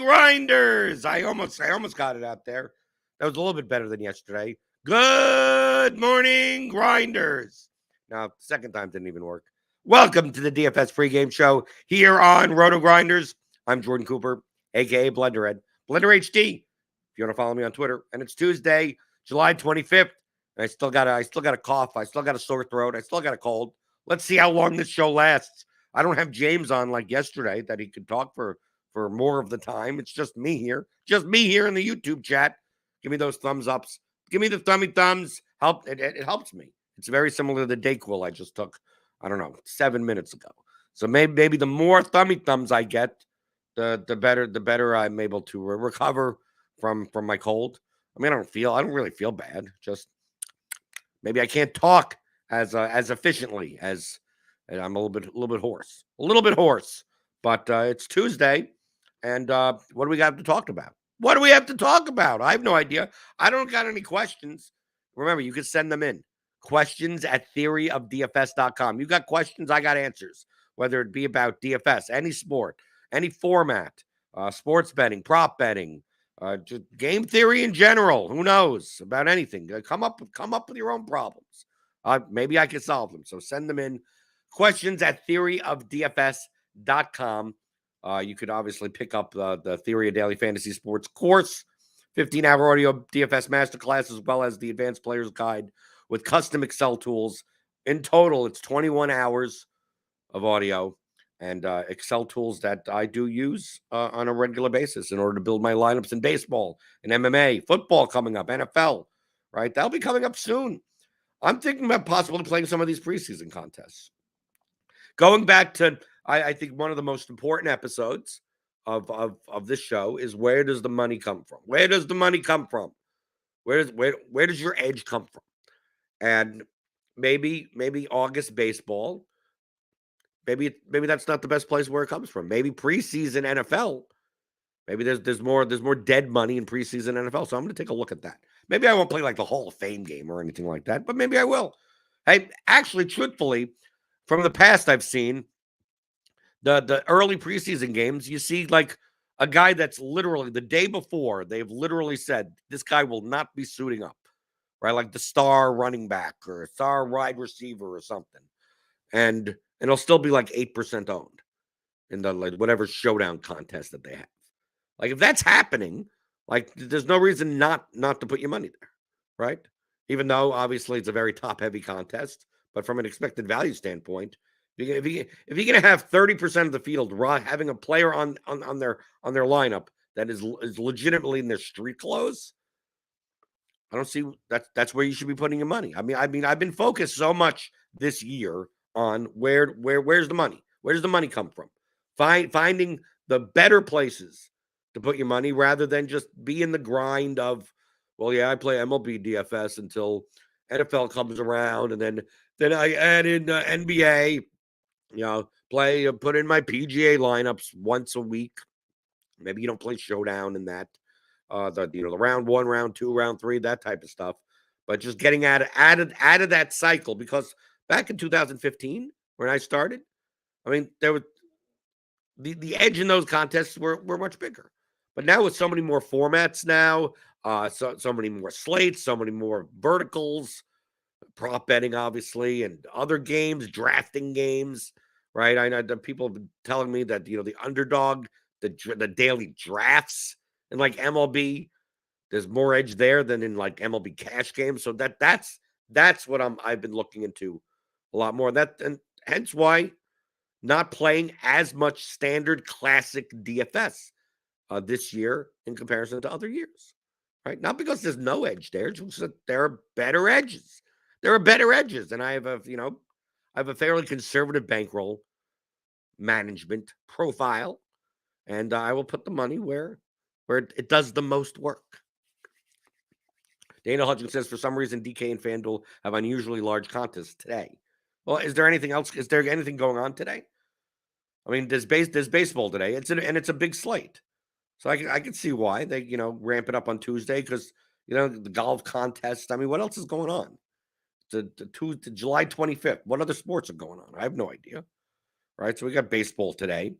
RotoGrinders. I almost got it out there. That was a little bit better than yesterday. Good morning, Grinders. Now, second time didn't even work. Welcome to the DFS pregame show here on RotoGrinders. I'm Jordan Cooper, aka Blenderhead, Blender HD. If you want to follow me on Twitter, and it's Tuesday, July 25th. And I still got a cough. I still got a sore throat. I still got a cold. Let's see how long this show lasts. I don't have James on like yesterday that he could talk for more of the time. It's just me here in the YouTube chat. Give me those thumbs ups. Give me the thumbs. It helps me. It's very similar to the Dayquil I just took, I don't know, 7 minutes ago. So maybe the more thumbs I get, the better I'm able to recover from my cold. I mean, I don't really feel bad. Just maybe I can't talk as efficiently as, and I'm a little bit hoarse. But it's Tuesday, and what do we got to talk about? What do we have to talk about? I have no idea. I don't got any questions. Remember, you can send them in. Questions at theoryofdfs.com. You got questions, I got answers. Whether it be about DFS, any sport, any format, sports betting, prop betting, just game theory in general. Who knows about anything? Come up with your own problems. Maybe I can solve them. So send them in. Questions at theoryofdfs.com. You could obviously pick up the Theory of Daily Fantasy Sports course, 15-hour audio DFS masterclass, as well as the Advanced Players Guide with custom Excel tools. In total, it's 21 hours of audio and Excel tools that I do use on a regular basis in order to build my lineups in baseball and MMA, football coming up, NFL, right? That'll be coming up soon. I'm thinking about possibly playing some of these preseason contests. Going back to, I think one of the most important episodes of this show is, where does the money come from? Where does the money come from? Where does your edge come from? And maybe August baseball, maybe that's not the best place where it comes from. Maybe preseason NFL, maybe there's more dead money in preseason NFL. So I'm going to take a look at that. Maybe I won't play like the Hall of Fame game or anything like that, but maybe I will. Hey, actually, truthfully, from the past I've seen, the early preseason games, you see like a guy that's literally the day before, they've literally said this guy will not be suiting up, right? Like the star running back or a star wide receiver or something. And it'll still be like 8% owned in the like whatever showdown contest that they have. Like if that's happening, like there's no reason not to put your money there, right? Even though obviously it's a very top heavy contest, but from an expected value standpoint, if you're going to have 30% of the field having a player on their lineup that is legitimately in their street clothes, I don't see that's where you should be putting your money. I mean, I've been focused so much this year on where's the money? Where does the money come from? Finding the better places to put your money rather than just be in the grind of, well, yeah, I play MLB DFS until NFL comes around, and then I add in NBA. Put in my PGA lineups once a week. Maybe you don't play showdown in that, the round 1, round 2, round 3, that type of stuff. But just getting out of that cycle, because back in 2015 when I started, I mean, there was the edge in those contests were much bigger. But now with so many more formats now, so many more slates, so many more verticals, prop betting obviously, and other games, drafting games. Right, I know that people have been telling me that the underdog, the daily drafts in like MLB, there's more edge there than in like MLB cash games. So that's what I've been looking into a lot more. And hence why not playing as much standard classic DFS this year in comparison to other years. Right, not because there's no edge there, just that there are better edges. There are better edges, and I have a fairly conservative bankroll management profile, and I will put the money where it does the most work. Dana Hudgens says, for some reason, DK and FanDuel have unusually large contests today. Well, is there anything else? Is there anything going on today? I mean, there's baseball today. It's a big slate, so I can see why they ramp it up on Tuesday, because the golf contest. I mean, what else is going on? To July 25th. What other sports are going on? I have no idea. Right, so we got baseball today.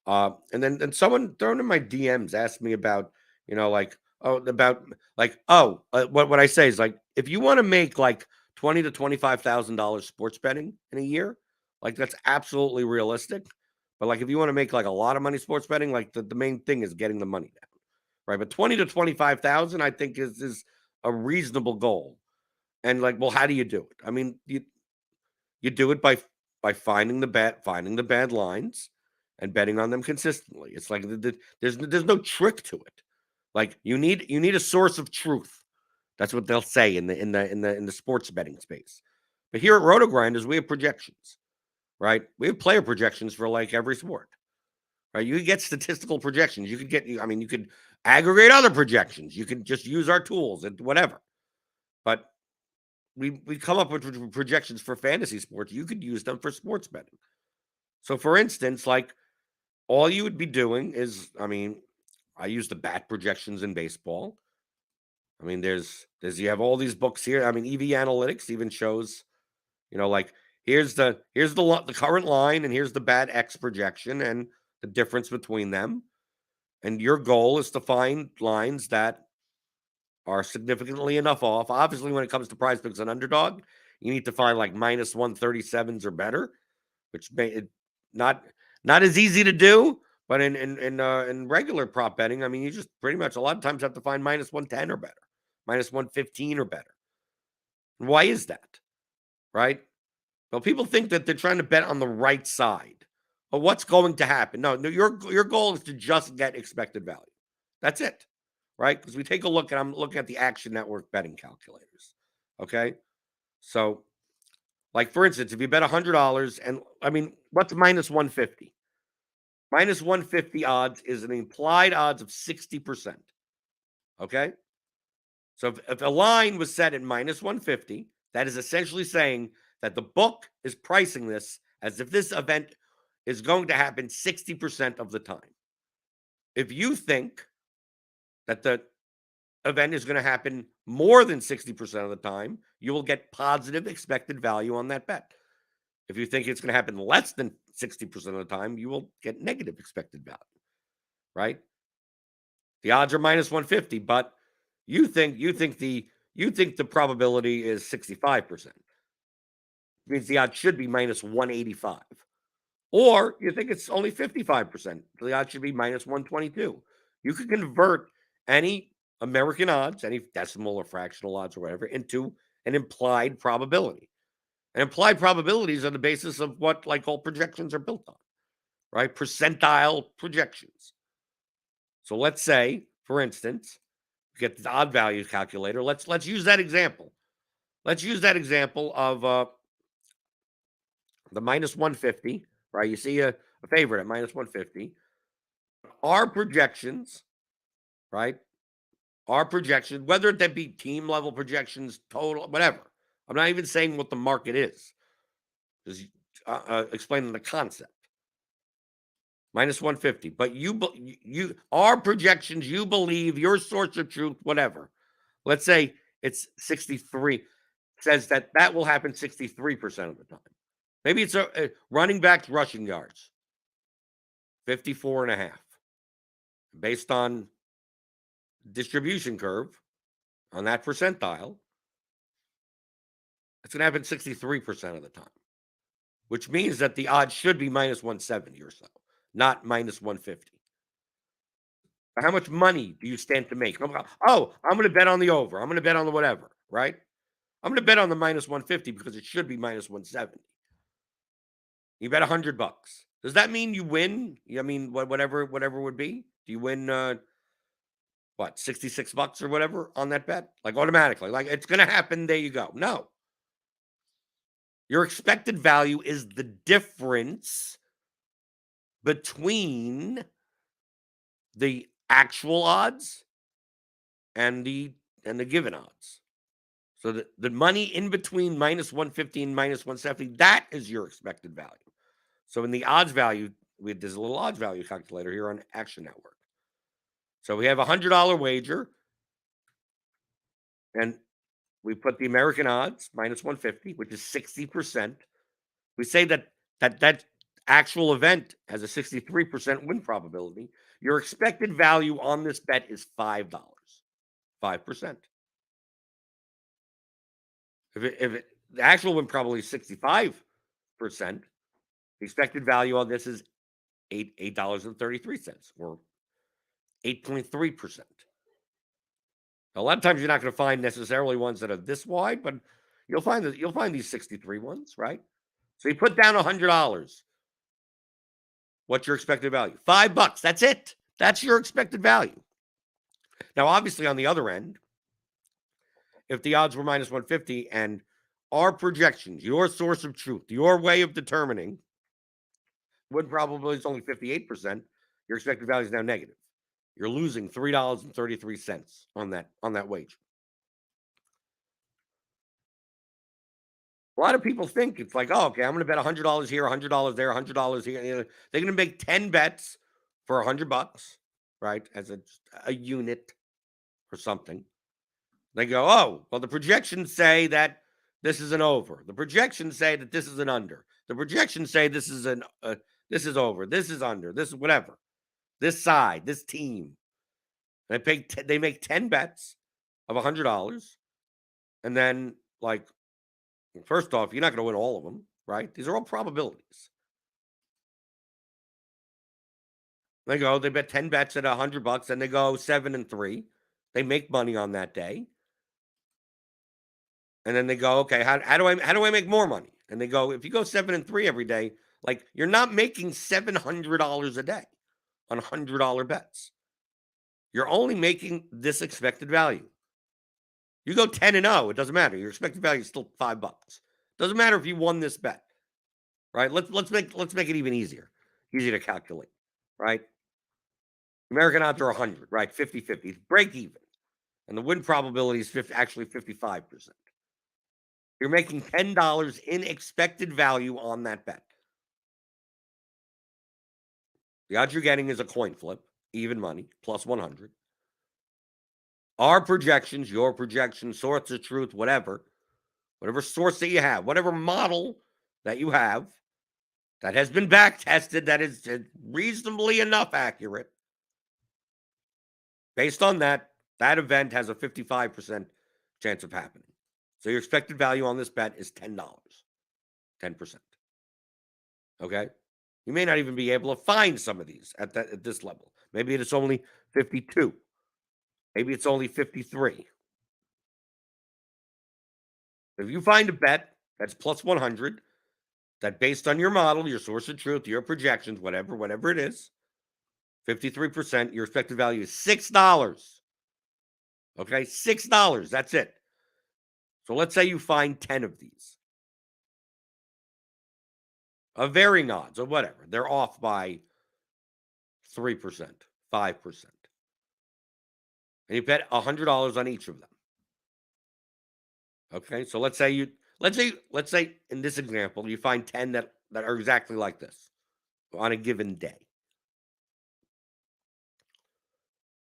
And then someone thrown in my DMs asked me about, like, what I say is like, if you want to make like $20,000 to $25,000 sports betting in a year, like that's absolutely realistic. But like, if you want to make like a lot of money sports betting, like the main thing is getting the money down, right? But 20 to 25,000, I think is a reasonable goal. And like, well, how do you do it? I mean, you do it by finding the bad lines and betting on them consistently. It's like there's no trick to it. Like you need a source of truth. That's what they'll say in the sports betting space. But here at RotoGrinders, we have projections, right? We have player projections for like every sport, right? You could get statistical projections. You could aggregate other projections. You can just use our tools and whatever. But we come up with projections for fantasy sports. You could use them for sports betting. So, for instance, like all you would be doing is, I use the bat projections in baseball. I mean, there's you have all these books here. I mean, EV Analytics even shows, like here's the current line, and here's the bat X projection, and the difference between them. And your goal is to find lines that are significantly enough off. Obviously, when it comes to prize picks and underdog, you need to find like minus 137s or better, which may not not as easy to do. But in regular prop betting, I mean, you just pretty much a lot of times have to find minus 110 or better, minus 115 or better. Why is that? Right? Well, people think that they're trying to bet on the right side. But what's going to happen? No, your goal is to just get expected value. That's it, right? Because we take a look, and I'm looking at the Action Network betting calculators. Okay, so like for instance, if you bet $100, and I mean, what's minus 150? Minus 150 odds is an implied odds of 60%. Okay, so if a line was set at minus 150, that is essentially saying that the book is pricing this as if this event is going to happen 60% of the time. If you think that the event is going to happen more than 60% of the time, you will get positive expected value on that bet. If you think it's going to happen less than 60% of the time, you will get negative expected value, right? The odds are minus 150, but you think the probability is 65%. It means the odds should be minus 185. Or you think it's only 55%. So the odds should be minus 122. You could convert any American odds, any decimal or fractional odds or whatever, into an implied probability. And implied probabilities are the basis of what like all projections are built on, right? Percentile projections. So let's say, for instance, get the odd value calculator. Let's use that example. Let's use that example of the minus 150, right? You see a favorite at minus 150. Our projections, right? Our projections, whether that be team level projections, total, whatever. I'm not even saying what the market is. Just explaining the concept. Minus 150. But our projections, you believe your source of truth, whatever. Let's say it's 63, says that will happen 63% of the time. Maybe it's a running back rushing yards, 54 and a half. Based on distribution curve on that percentile, it's going to happen 63% of the time, which means that the odds should be minus 170 or so, not minus 150. How much money do you stand to make? Oh, I'm going to bet on the over. I'm going to bet on the whatever, right? I'm going to bet on the minus 150 because it should be minus 170. You bet $100. Does that mean you win? I mean, whatever would be. Do you win? What, $66 or whatever on that bet? Like automatically, like it's going to happen. There you go. No, your expected value is the difference between the actual odds and the given odds. So the money in between minus 150 and minus 170, that is your expected value. So in the odds value, there's a little odds value calculator here on Action Network. So we have $100 wager, and we put the American odds minus 150, which is 60%. We say that actual event has a 63% win probability. Your expected value on this bet is $5. 5%. The actual win probability is 65%, the expected value on this is $8.33 or 8.3%. A lot of times you're not going to find necessarily ones that are this wide, but you'll find these 63 ones, right? So you put down $100. What's your expected value? $5. That's it. That's your expected value. Now, obviously, on the other end, if the odds were minus 150 and our projections, your source of truth, your way of determining win probability is only 58%, your expected value is now negative. You're losing $3.33 on that wager. A lot of people think it's like, oh, okay, I'm going to bet $100 here, $100 there, $100 here. You know, they're going to make 10 bets for $100, right, as a unit or something. They go, oh, well, the projections say that this is an over. The projections say that this is an under. The projections say this is this is over. This is under. This is whatever. This side, this team. They make 10 bets of $100, and then, like, first off, you're not going to win all of them, right? These are all probabilities. They bet 10 bets at $100, and they go 7-3. They make money on that day. And then they go, okay, how do I make more money? And they go, if you go 7-3 every day, like, you're not making $700 a day on $100 bets. You're only making this expected value. You go 10-0, it doesn't matter. Your expected value is still $5. Doesn't matter if you won this bet, right? Let's make it even easier to calculate, right? American odds are 100, right? 50-50, break even, and the win probability is actually 55%. You're making $10 in expected value on that bet. The odds you're getting is a coin flip, even money, plus 100. Our projections, your projections, source of truth, whatever source that you have, whatever model that you have that has been back tested, that is reasonably enough accurate. Based on that event has a 55% chance of happening. So your expected value on this bet is $10, 10%. Okay? You may not even be able to find some of these at this level. Maybe it's only 52. Maybe it's only 53. If you find a bet that's plus 100, that based on your model, your source of truth, your projections, whatever it is, 53%, your expected value is $6. Okay? $6. That's it. So let's say you find 10 of these. Of varying odds or whatever. They're off by 3%, 5%. And you bet $100 on each of them. Okay, so let's say in this example, you find 10 that are exactly like this on a given day.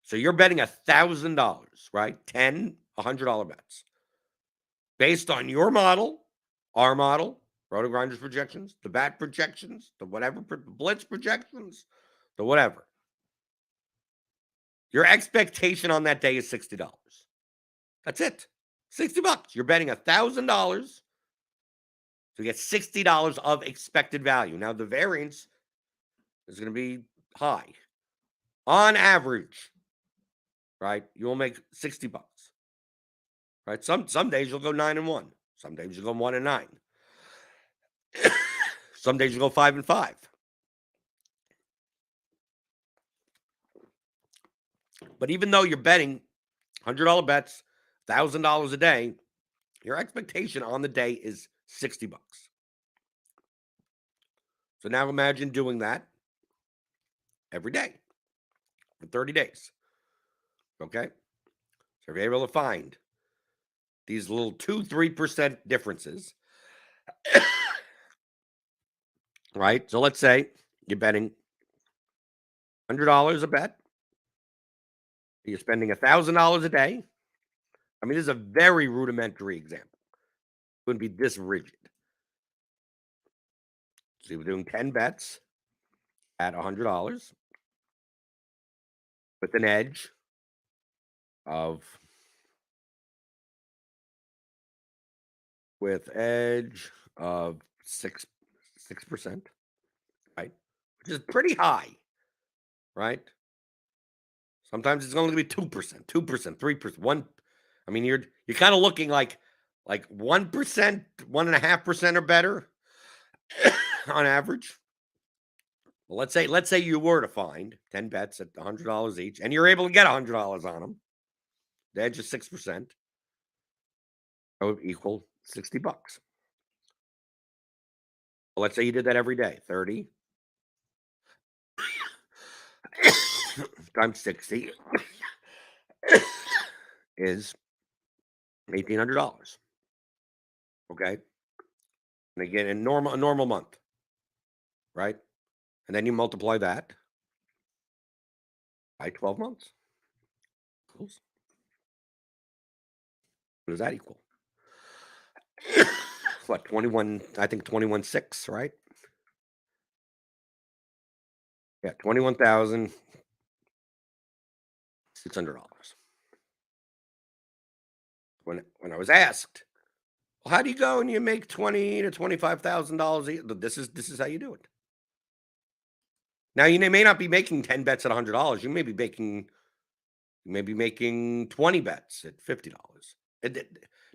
So you're betting $1,000, right? 10 $100 bets. Based on your model, our model, RotoGrinders projections, the bat projections, the whatever, blitz projections, the whatever. Your expectation on that day is $60. That's it. $60. You're betting $1,000 to get $60 of expected value. Now, the variance is going to be high. On average, right, you'll make $60. Right? Some days you'll go 9-1. Some days you'll go 1-9. Some days you'll go 5-5. But even though you're betting $100 bets, $1,000 a day, your expectation on the day is $60. So now imagine doing that every day for 30 days. Okay? So if you're able to find these little 2-3% differences, right? So let's say you're betting $100 a bet. You're spending $1,000 a day. I mean, this is a very rudimentary example. It wouldn't be this rigid. So you're doing 10 bets at $100 with an edge of 6%, right? Which is pretty high, right? Sometimes it's only going to be 2%, 2%, 3%, 1. I mean, you're kind of looking like 1%, 1.5% or better on average. Well, let's say you were to find 10 bets at $100 each, and you're able to get $100 on them. The edge is 6%. That would equal $60. Well, let's say you did that every day. 30 times 60 is $1,800. Okay. And again, in a normal month, right? And then you multiply that by 12 months. What does that equal? What, 21? I think 21.6, right? Yeah, $21,600. When I was asked, well, how do you go and you make $20,000 to $25,000? This is how you do it. Now you may not be making 10 bets at $100. You may be making 20 bets at $50.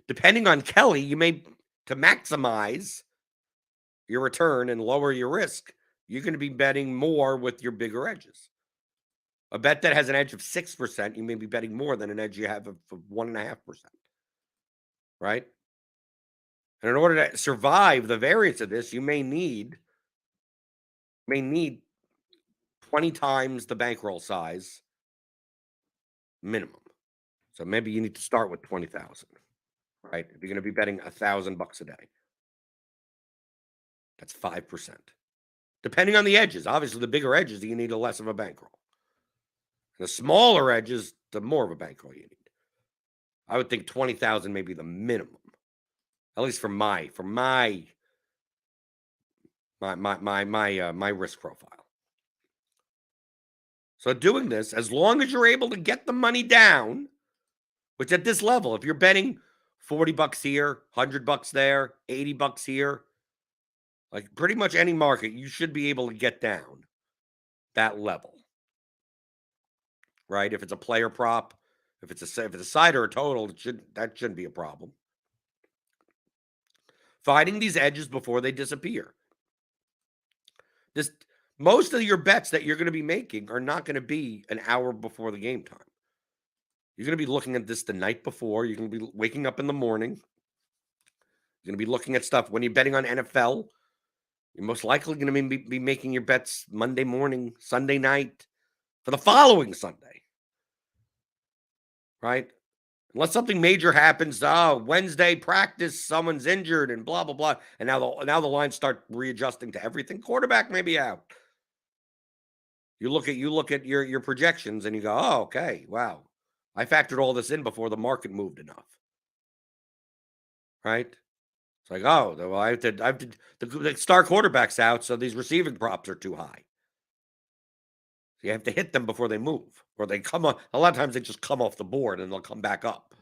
Depending on Kelly, you may, to maximize your return and lower your risk, you're going to be betting more with your bigger edges. A bet that has an edge of 6%, you may be betting more than an edge you have of 1.5%. Right? And in order to survive the variance of this, you may need 20 times the bankroll size minimum. So maybe you need to start with 20,000, right? If you're going to be betting $1,000 a day, that's 5%. Depending on the edges, obviously the bigger edges, you need a less of a bankroll. The smaller edges, the more of a bankroll you need. I would think 20,000 may be the minimum, at least for my risk profile. So doing this, as long as you're able to get the money down, which at this level, if you're betting $40 here, $100 there, $80 here, like pretty much any market, you should be able to get down that level, right? If it's a player prop, if it's a side or a total, that shouldn't be a problem. Finding these edges before they disappear. Most of your bets that you're going to be making are not going to be an hour before the game time. You're going to be looking at this the night before. You're going to be waking up in the morning. You're going to be looking at stuff when you're betting on NFL. You're most likely going to be making your bets Monday morning, Sunday night, for the following Sunday, right? Unless something major happens, Wednesday practice, someone's injured, and blah blah blah, and now the lines start readjusting to everything. Quarterback may be out. You look at your projections, and you go, oh, okay, wow, I factored all this in before the market moved enough, right? It's like, oh, well, I have to the star quarterback's out, so these receiving props are too high. So you have to hit them before they move, or they come on. A lot of times they just come off the board and they'll come back up.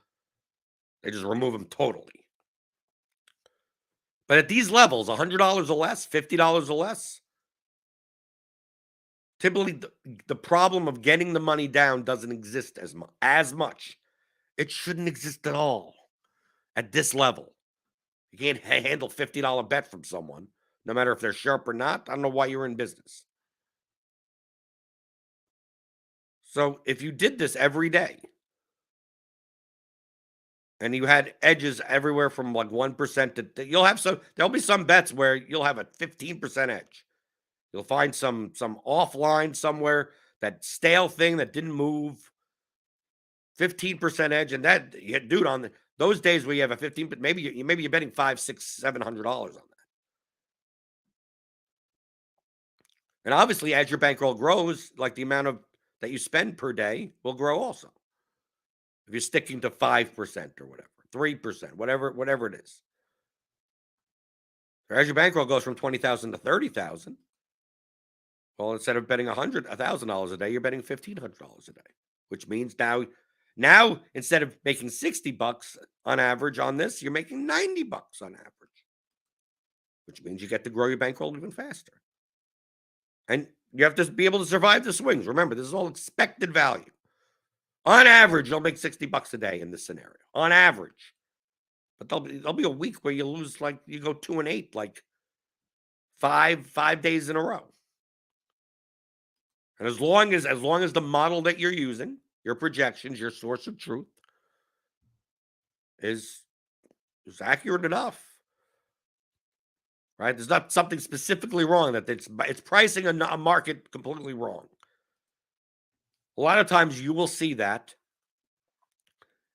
They just remove them totally. But at these levels, $100 or less, $50 or less, typically the problem of getting the money down doesn't exist as much. It shouldn't exist at all at this level. You can't handle $50 bet from someone, no matter if they're sharp or not. I don't know why you're in business. So if you did this every day, and you had edges everywhere from like 1% to you'll have there'll be some bets where you'll have a 15% edge. You'll find some offline somewhere, that stale thing that didn't move, 15% edge, and that dude on those days where you have a 15, but maybe you're betting $500, $600, $700 on that. And obviously, as your bankroll grows, like the amount of that you spend per day will grow also. If you're sticking to 5% or whatever, 3%, whatever it is. As your bankroll goes from 20,000 to 30,000, well, instead of betting $1,000 a day, you're betting $1,500 a day, which means now instead of making $60 on average on this, you're making $90 on average, which means you get to grow your bankroll even faster. And you have to be able to survive the swings. Remember, this is all expected value. On average, you'll make $60 a day in this scenario. On average. But there'll be a week where you lose, like you go 2-8, like five days in a row. And as long as the model that you're using, your projections, your source of truth is accurate enough, right? There's not something specifically wrong that it's pricing a market completely wrong. A lot of times you will see that.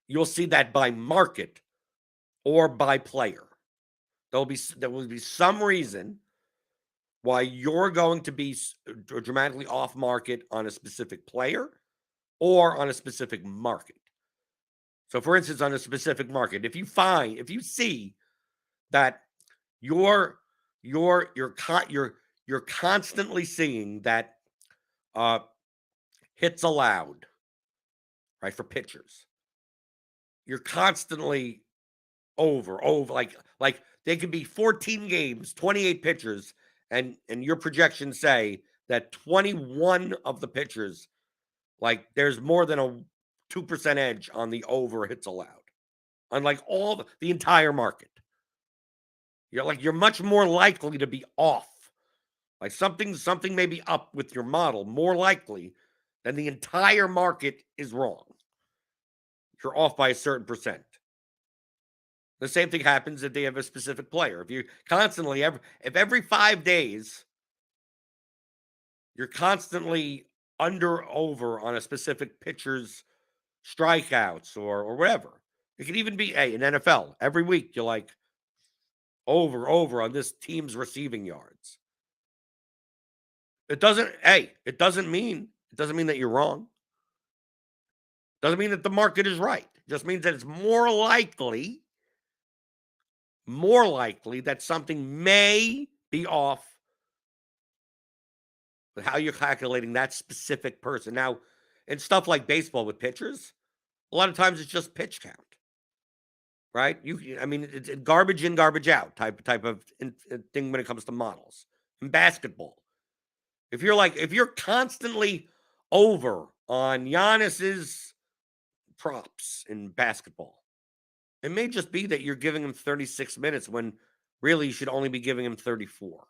You'll see that by market or by player. There will be some reason why you're going to be dramatically off market on a specific player or on a specific market. So, for instance, on a specific market, if you see that you're constantly seeing that hits allowed, right, for pitchers, you're constantly over like they could be 14 games, 28 pitchers, and your projections say that 21 of the pitchers, like there's more than a 2% edge on the over hits allowed, unlike all the entire market. You're much more likely to be off. Like something may be up with your model more likely than the entire market is wrong. You're off by a certain percent. The same thing happens if they have a specific player. If you constantly, if every 5 days, you're constantly over on a specific pitcher's strikeouts or whatever. It could even be, in NFL, every week you're like over on this team's receiving yards. It doesn't mean that you're wrong. Doesn't mean that the market is right. It just means that it's more likely that something may be off with how you're calculating that specific person. Now, in stuff like baseball with pitchers, a lot of times it's just pitch count, right? It's garbage in, garbage out type of thing when it comes to models. In basketball, if you're constantly over on Giannis's props in basketball, it may just be that you're giving him 36 minutes when really you should only be giving him 34.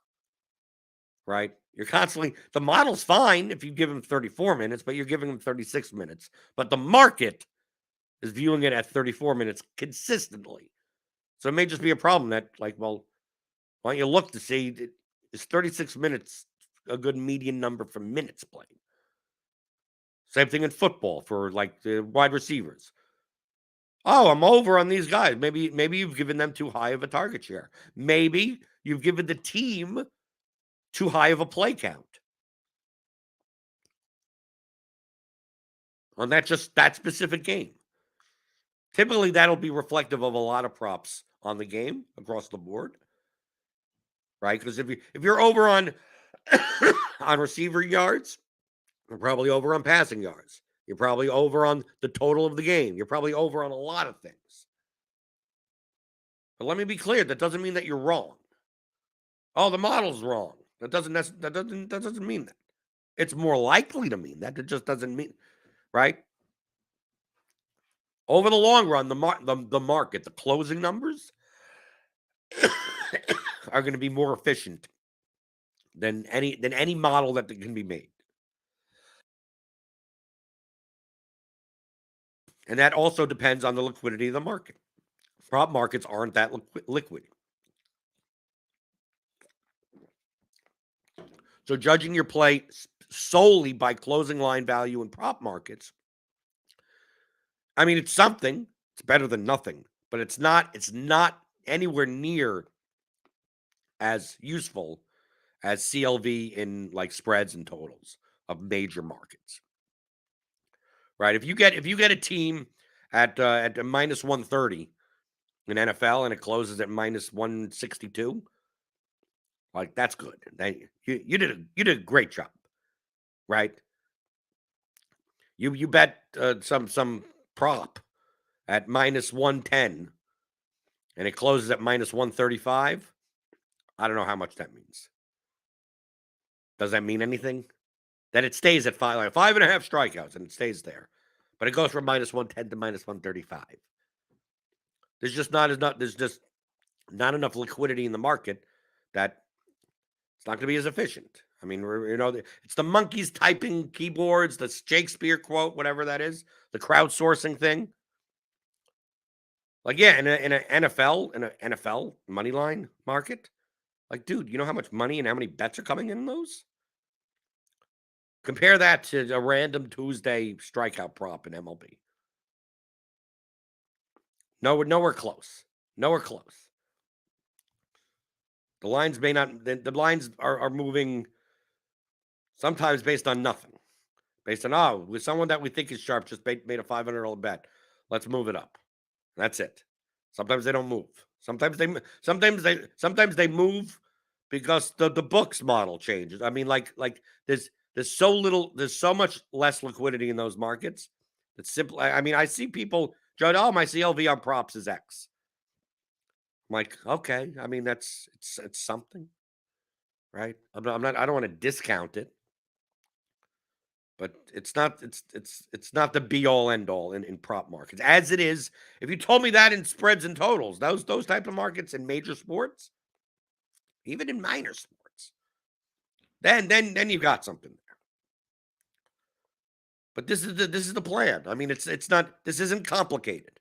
Right? You're constantly, the model's fine if you give him 34 minutes, but you're giving him 36 minutes. But the market is viewing it at 34 minutes consistently. So it may just be a problem that, like, well, why don't you look to see, is 36 minutes a good median number for minutes played? Same thing in football for, like, the wide receivers. Oh, I'm over on these guys. Maybe you've given them too high of a target share. Maybe you've given the team too high of a play count on that specific game. Typically, that'll be reflective of a lot of props on the game across the board, right? Because if you're over on on receiver yards, you're probably over on passing yards. You're probably over on the total of the game. You're probably over on a lot of things. But let me be clear: that doesn't mean that you're wrong. Oh, the model's wrong. That doesn't mean that. It's more likely to mean that. It just doesn't mean, right? Over the long run, the market, the closing numbers are going to be more efficient than any model that can be made. And that also depends on the liquidity of the market. Prop markets aren't that liquid. So judging your play solely by closing line value in prop markets, it's something. It's better than nothing, but it's not anywhere near as useful as CLV in like spreads and totals of major markets. Right? If you get a team at minus 130 in NFL and it closes at minus 162, Like, that's good. You did a great job, right? You bet some prop at minus 110 and it closes at minus 135. I don't know how much that means. Does that mean anything? That it stays at 5.5 strikeouts and it stays there. But it goes from minus 110 to minus 135. There's just not enough liquidity in the market that it's not going to be as efficient. I mean, it's the monkeys typing keyboards, the Shakespeare quote, whatever that is, the crowdsourcing thing. Like, yeah, in an NFL money line market, like, dude, you know how much money and how many bets are coming in those? Compare that to a random Tuesday strikeout prop in MLB. Nowhere close. Nowhere close. The lines may not. The lines are moving sometimes based on nothing. Based on, with someone that we think is sharp just made a $500 bet. Let's move it up. That's it. Sometimes they don't move. Sometimes they move because the books model changes. I mean, like there's so much less liquidity in those markets. It's simple. I mean, I see people judge, my CLV on props is X. I'm like, okay. I mean, it's something, right? I don't want to discount it. But it's not the be all end all in prop markets as it is. If you told me that in spreads and totals, those type of markets in major sports, even in minor sports, then you've got something there. But this is the plan. I mean, this isn't complicated.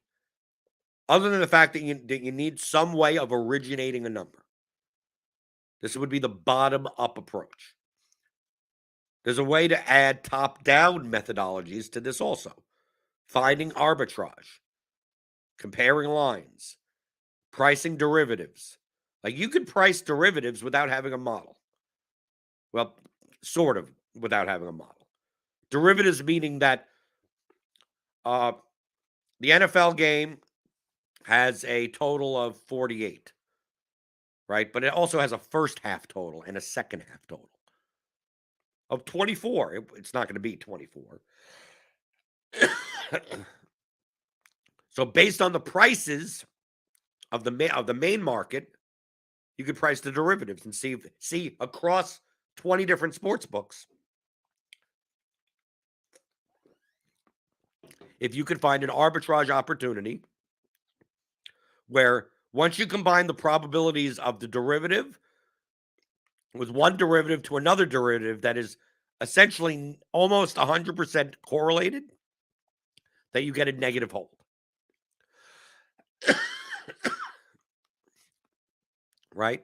Other than the fact that you need some way of originating a number. This would be the bottom up approach. There's a way to add top-down methodologies to this also. Finding arbitrage, comparing lines, pricing derivatives. Like, you could price derivatives without having a model. Well, sort of without having a model. Derivatives meaning that the NFL game has a total of 48, right? But it also has a first half total and a second half total of 24. It's not going to be 24. So based on the prices of the main market, you could price the derivatives and see across 20 different sports books if you could find an arbitrage opportunity where once you combine the probabilities of the derivative with one derivative to another derivative that is essentially almost 100% correlated, that you get a negative hold. Right?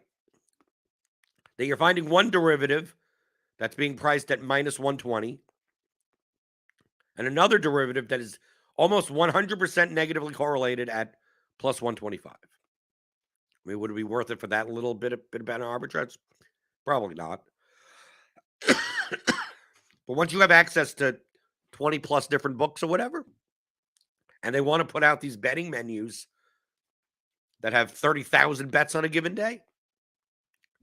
That you're finding one derivative that's being priced at minus 120 and another derivative that is almost 100% negatively correlated at plus 125. I mean, would it be worth it for that little bit of arbitrage? Probably not. But once you have access to 20 plus different books or whatever, and they want to put out these betting menus that have 30,000 bets on a given day,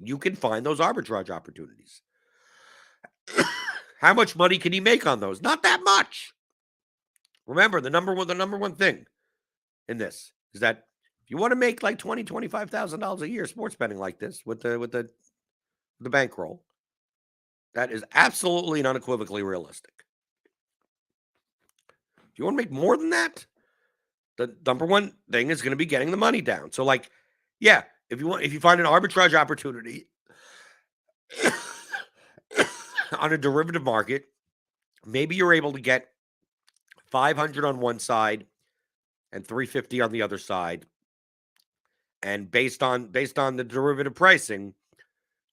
you can find those arbitrage opportunities. How much money can you make on those? Not that much. Remember, the number one thing in this is that if you want to make like $20,000-$25,000 a year sports betting like this with the bankroll, that is absolutely and unequivocally realistic. If you want to make more than that, the number one thing is going to be getting the money down. So, like, yeah, if you find an arbitrage opportunity on a derivative market, maybe you're able to get 500 on one side and 350 on the other side. And based on the derivative pricing,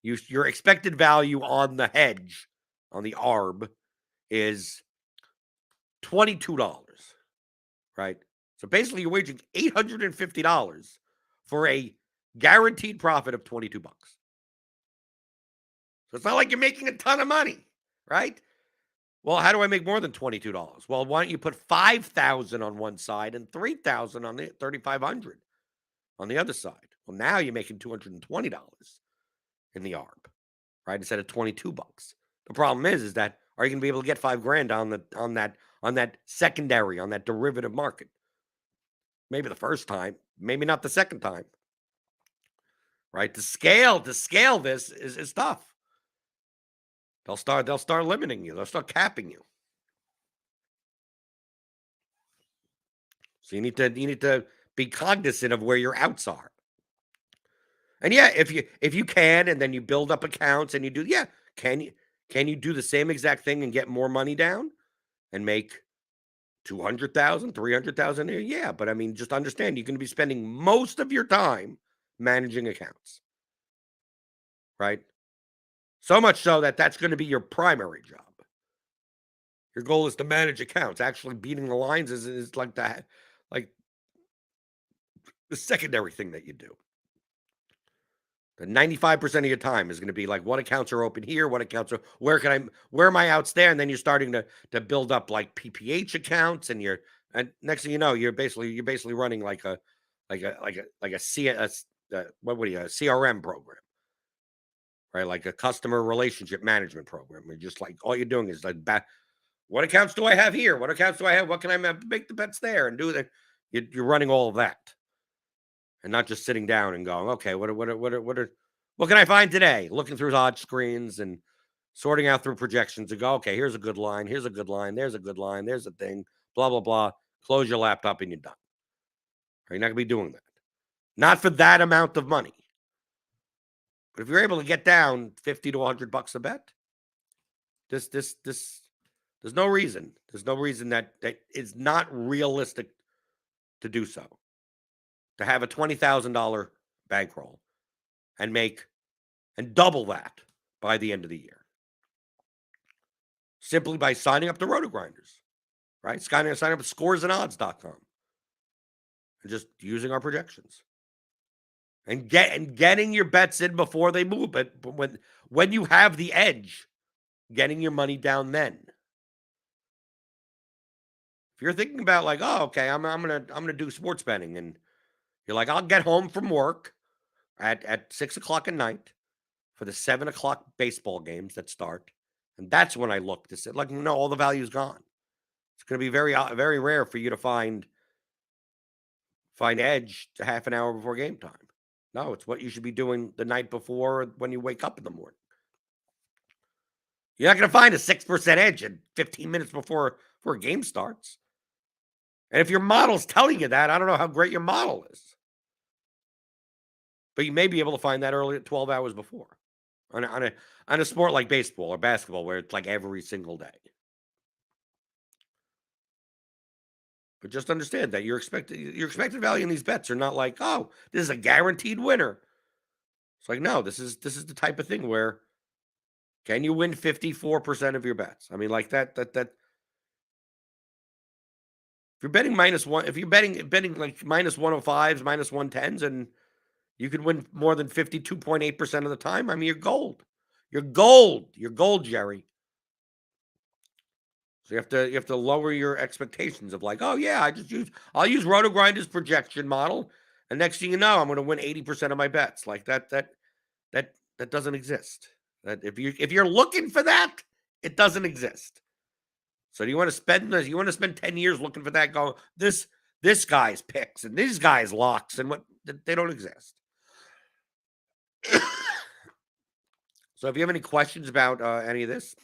your expected value on the hedge, on the ARB, is $22, right? So basically, you're wagering $850 for a guaranteed profit of $22. So it's not like you're making a ton of money, right? Well, how do I make more than $22? Well, why don't you put $5,000 on one side and $3,000 on the $3,500 on the other side? Well, now you're making $220. in the ARB, right? Instead of $22. The problem is that are you going to be able to get $5,000 on that secondary, on that derivative market? Maybe the first time, maybe not the second time. Right? To scale this is tough. They'll start limiting you. They'll start capping you. So you need to be cognizant of where your outs are. And yeah, if you can, and then you build up accounts and you do, yeah, can you do the same exact thing and get more money down and make 200,000, 300,000 a year? Yeah, but I mean, just understand you're going to be spending most of your time managing accounts, right? So much so that that's going to be your primary job. Your goal is to manage accounts. Actually, beating the lines is like that, like the secondary thing that you do. The 95% of your time is going to be like, what accounts are open here? What accounts are where am I outs there? And then you're starting to build up like PPH accounts, and next thing you know, you're basically running like a CRM program, right? Like a customer relationship management program. You're just like all you're doing is like what accounts do I have here? What accounts do I have? What can I make the bets there and do that? You're running all of that, and not just sitting down and going, okay, what can I find today? Looking through odds screens and sorting out through projections and go, okay, here's a good line, here's a good line, there's a good line, there's a thing, blah blah blah. Close your laptop and you're done. You're not gonna be doing that. Not for that amount of money. But if you're able to get down $50 to $100 a bet, there's no reason. There's no reason that it's not realistic to do so. To have a $20,000 bankroll and double that by the end of the year. Simply by signing up to RotoGrinders, right? Signing up at scoresandodds.com and just using our projections. And getting your bets in before they move. But when you have the edge, getting your money down then. If you're thinking about like, oh, okay, I'm gonna do sports betting, and you're like, I'll get home from work at 6 o'clock at night for the 7 o'clock baseball games that start, and that's when I look to say, like, no, all the value's gone. It's going to be very very rare for you to find edge half an hour before game time. No, it's what you should be doing the night before when you wake up in the morning. You're not going to find a 6% edge in 15 minutes before a game starts. And if your model's telling you that, I don't know how great your model is. But you may be able to find that early at 12 hours before on a sport like baseball or basketball where it's like every single day. But just understand that your expected value in these bets are not like, oh, this is a guaranteed winner. It's like, no, this is the type of thing where can you win 54% of your bets? I mean, like that. If you're betting -1, if you're betting like minus 105s, minus 110s, and you could win more than 52.8% of the time, I mean, you're gold. You're gold. You're gold, Jerry. So you have to lower your expectations of like, oh yeah, I'll use RotoGrinders projection model, and next thing you know, I'm going to win 80% of my bets. Like that doesn't exist. That if you're looking for that, it doesn't exist. So you want to spend 10 years looking for that? Go this guy's picks and these guys locks and what they don't exist. So if you have any questions about any of this,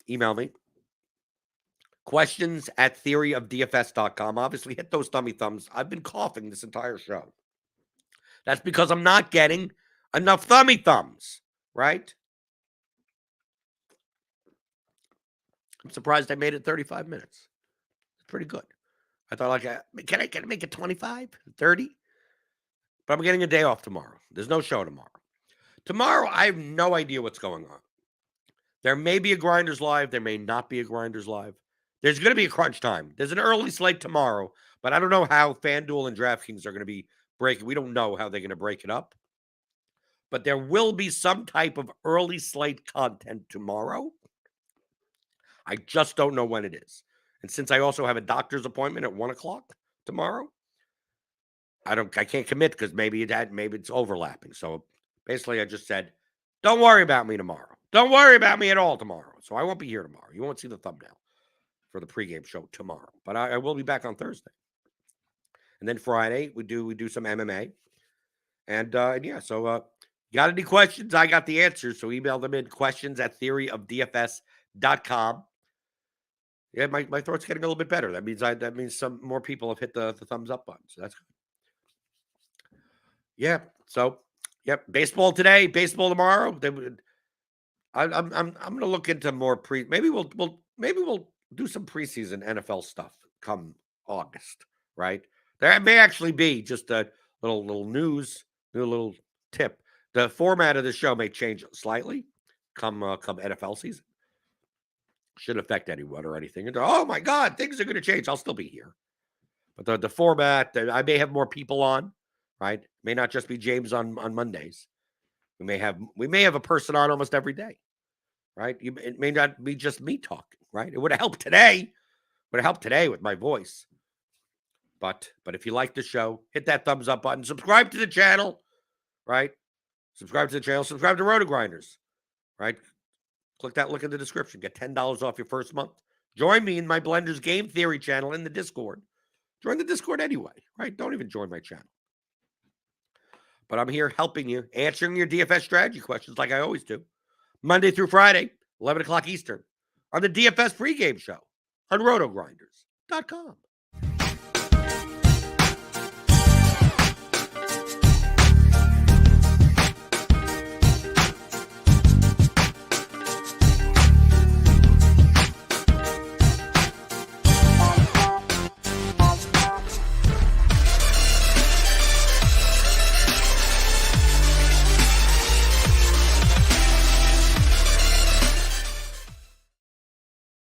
email me. Questions@theoryofdfs.com. Obviously, hit those thummy thumbs. I've been coughing this entire show. That's because I'm not getting enough thummy thumbs, right? I'm surprised I made it 35 minutes. It's pretty good. I thought, like, can I make it 25, 30? But I'm getting a day off tomorrow. There's no show tomorrow. Tomorrow, I have no idea what's going on. There may be a Grinders Live. There may not be a Grinders Live. There's going to be a crunch time. There's an early slate tomorrow, but I don't know how FanDuel and Draftkings are going to be breaking. We don't know how they're going to break it up. But there will be some type of early slate content tomorrow. I just don't know when it is. And since I also have a doctor's appointment at 1 o'clock tomorrow, I can't commit because maybe it's overlapping. So basically, I just said, don't worry about me tomorrow. Don't worry about me at all tomorrow. So I won't be here tomorrow. You won't see the thumbnail for the pregame show tomorrow, but I will be back on Thursday. And then Friday we do some MMA, and yeah. So got any questions? I got the answers. So email them in, questions@theoryofdfs.com. Yeah, my throat's getting a little bit better. That means some more people have hit the thumbs up button. So that's good. Yeah. So yep. Baseball today, baseball tomorrow. I'm gonna look into more maybe we'll do some preseason NFL stuff come August, right? There may actually be just a little news, new little tip. The format of the show may change slightly come NFL season. Shouldn't affect anyone or anything. And oh my God, things are going to change. I'll still be here, but the format, I may have more people on, right? May not just be James on Mondays. We may have a person on almost every day, right? It may not be just me talking, right? It would have helped today. Would have helped today with my voice. But if you like the show, hit that thumbs up button. Subscribe to the channel, right? Subscribe to the channel. Subscribe to RotoGrinders, right? Click that link in the description. Get $10 off your first month. Join me in my Blenders Game Theory channel in the Discord. Join the Discord anyway, right? Don't even join my channel. But I'm here helping you, answering your DFS strategy questions like I always do. Monday through Friday, 11 o'clock Eastern, on the DFS pregame show on RotoGrinders.com.